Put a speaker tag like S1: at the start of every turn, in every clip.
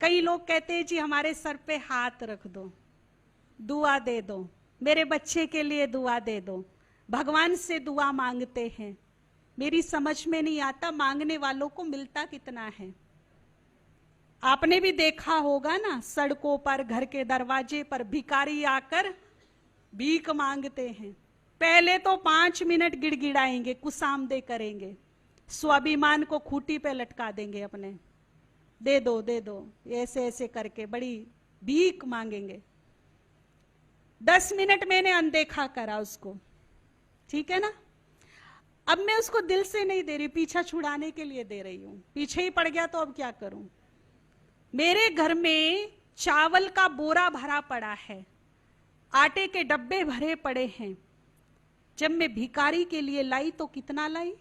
S1: कई लोग कहते हैं जी हमारे सर पे हाथ रख दो, दुआ दे दो, मेरे बच्चे के लिए दुआ दे दो, भगवान से दुआ मांगते हैं। मेरी समझ में नहीं आता मांगने वालों को मिलता कितना है। आपने भी देखा होगा ना, सड़कों पर, घर के दरवाजे पर भिखारी आकर भीख मांगते हैं। पहले तो 5 मिनट गिड़गिड़ाएंगे, कुसामदे करेंगे, स्वाभिमान को खूंटी पे लटका देंगे अपने, दे दो दे दो, ऐसे ऐसे करके बड़ी भीख मांगेंगे। 10 मिनट मैंने अनदेखा करा उसको, ठीक है ना। अब मैं उसको दिल से नहीं दे रही, पीछा छुड़ाने के लिए दे रही हूं। पीछे ही पड़ गया तो अब क्या करूं। मेरे घर में चावल का बोरा भरा पड़ा है, आटे के डब्बे भरे पड़े हैं। जब मैं भिखारी के लिए लाई तो कितना लाई?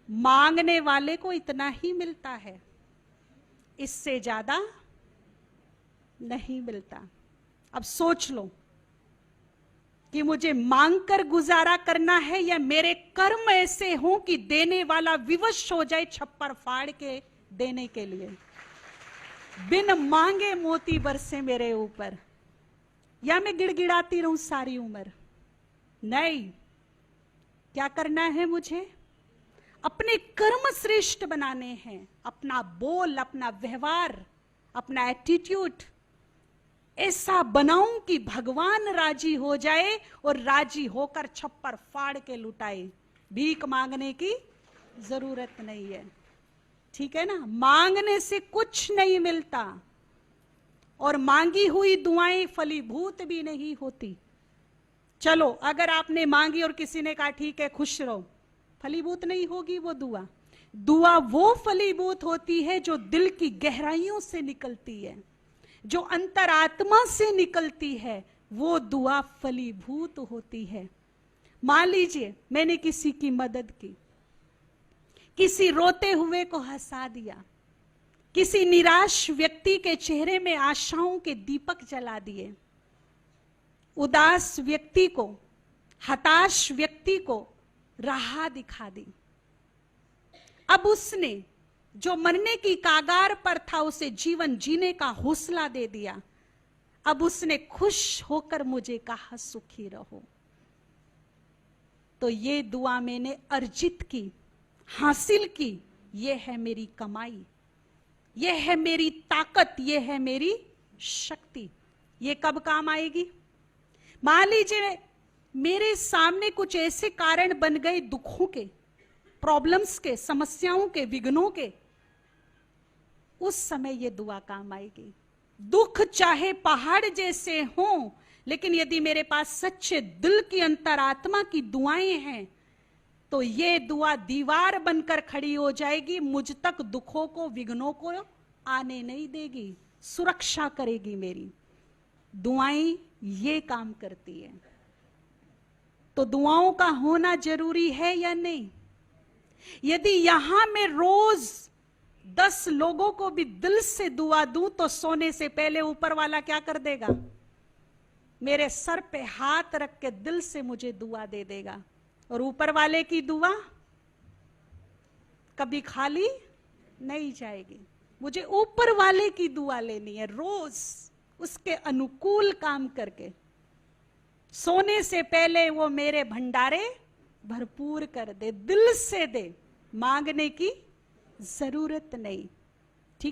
S1: मांगने वाले को इतना ही मिलता है, इससे ज्यादा नहीं मिलता। अब सोच लो कि मुझे मांगकर गुजारा करना है या मेरे कर्म ऐसे हों कि देने वाला विवश हो जाए छप्पर फाड़ के देने के लिए। बिन मांगे मोती बरसे मेरे ऊपर, या मैं गिड़गिड़ाती रहूं सारी उम्र? नहीं, क्या करना है मुझे? अपने कर्म श्रेष्ठ बनाने हैं। अपना बोल, अपना व्यवहार, अपना एटीट्यूड ऐसा बनाऊं कि भगवान राजी हो जाए और राजी होकर छप्पर फाड़ के लुटाए। भीख मांगने की जरूरत नहीं है, ठीक है ना। मांगने से कुछ नहीं मिलता, और मांगी हुई दुआएं फलीभूत भी नहीं होती। चलो, अगर आपने मांगी और किसी ने कहा ठीक है खुश रहो, फलीभूत नहीं होगी वो दुआ। दुआ वो फलीभूत होती है जो दिल की गहराइयों से निकलती है, जो अंतरात्मा से निकलती है, वो दुआ फलीभूत होती है। मान लीजिए मैंने किसी की मदद की, किसी रोते हुए को हंसा दिया, किसी निराश व्यक्ति के चेहरे में आशाओं के दीपक जला दिए, उदास व्यक्ति को, हताश व्यक्ति को राह दिखा दी। अब उसने जो मरने की कागार पर था उसे जीवन जीने का हौसला दे दिया। अब उसने खुश होकर मुझे कहा सुखी रहो। तो ये दुआ मैंने अर्जित की, हासिल की, ये है मेरी कमाई, ये है मेरी ताकत, ये है मेरी शक्ति। ये कब काम आएगी? मान लीजिए मेरे सामने कुछ ऐसे कारण बन गए दुखों के, प्रॉब्लम्स के, समस्याओं के, विघ्नों के, उस समय ये दुआ काम आएगी। दुख चाहे पहाड़ जैसे हों, लेकिन यदि मेरे पास सच्चे दिल की अंतरात्मा की दुआएं हैं तो ये दुआ दीवार बनकर खड़ी हो जाएगी, मुझ तक दुखों को, विघ्नों को आने नहीं देगी, सुरक्षा करेगी मेरी। दुआएं ये काम करती है। तो दुआओं का होना जरूरी है या नहीं? यदि यहां मैं रोज 10 लोगों को भी दिल से दुआ दूं तो सोने से पहले ऊपर वाला क्या कर देगा? मेरे सर पे हाथ रख के दिल से मुझे दुआ दे देगा। और ऊपर वाले की दुआ कभी खाली नहीं जाएगी। मुझे ऊपर वाले की दुआ लेनी है, रोज उसके अनुकूल काम करके। सोने से पहले वो मेरे भंडारे भरपूर कर दे, दिल से दे, मांगने की जरूरत नहीं।